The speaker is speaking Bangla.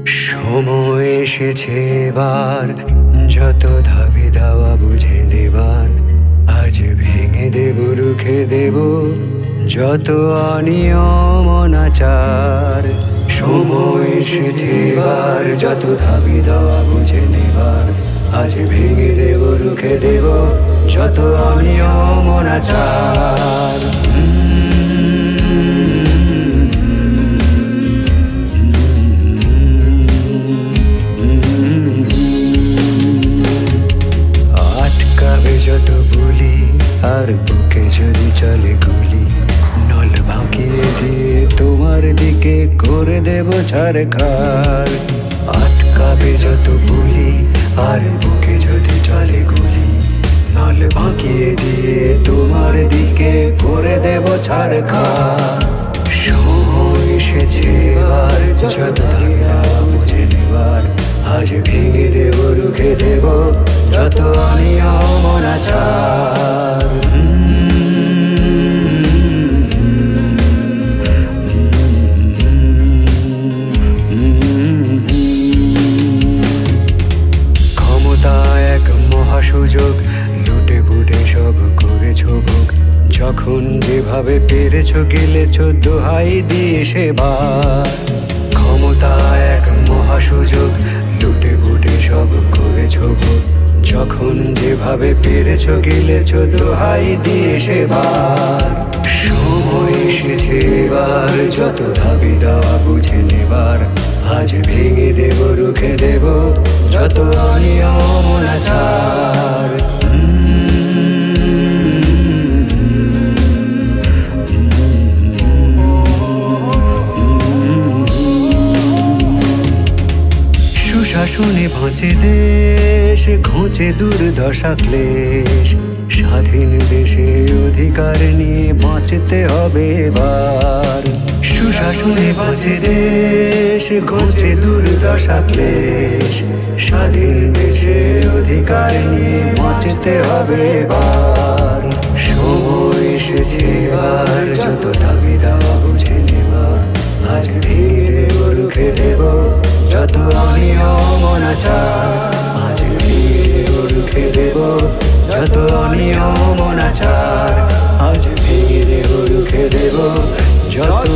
সময় এসেছে এবার যত দাবি দাওয়া বুঝে নেবার। আজ ভেঙে দেব রুখে দেব যত অনিয়ম অনাচার। সময় এসেছে এবার যত দাবি দাওয়া বুঝে নেবার। আজ ভেঙে দেব রুখে দেব যত অনিয়ম অনাচার। আটকাবে যত বলি আর বুকে যদি চলে গুলি, নল বাঁকিয়ে দিয়ে তোমার দিকে করে দেব ছারখার। আটকাবে যত বলি আর বুকে যদি চলে গুলি, নল বাঁকিয়ে দিয়ে তোমার দিকে করে দেব ছারখার। সময় এসেছে এবার যত দাবি দাওয়া বুঝে নেবার। আজ ভেঙে দেব রুখে দেব যত অনিয়ম অনাচার। ক্ষমতা এক মহাসুযোগ, লুটে পুটে সব করেছ ভোগ। যখন যেভাবে পেরেছ গেলেছ দোহাই দিয়ে সেবার। ক্ষমতা এক মহাসুযোগ, লুটে পুটে সব করেছ ভোগ। যখন যেভাবে পেরেছ গেলেছ দোহাই দিয়ে সেবার। সময় এসেছে এবার যত দাবি দাওয়া বুঝে নেবার। আজ ভেঙে দেব রুখে দেব যত অনিয়ম অনাচার। সুশাসনে বাঁচে দেশ, ঘুঁচে দুর্দশা ক্লেশ। স্বাধীন দেশে অধিকার নিয়ে বাঁচতে হবে এবার। সুশাসনে বাঁচে দেশ, ঘুঁচে দুর্দশা ক্লেশ। স্বাধীন দেশে অধিকার নিয়ে বাঁচতে হবে এবার। সময় এসেছে এবার যত দাবি দাওয়া বুঝে নেবার। আজ ভেঙে দেব রুখে দেব যত অনিয়ম অনাচার। আজ ভেঙে দেব রুখে দেব যত অনিয়ম অনাচার। আজ ভেঙে দেব রুখে দেব যত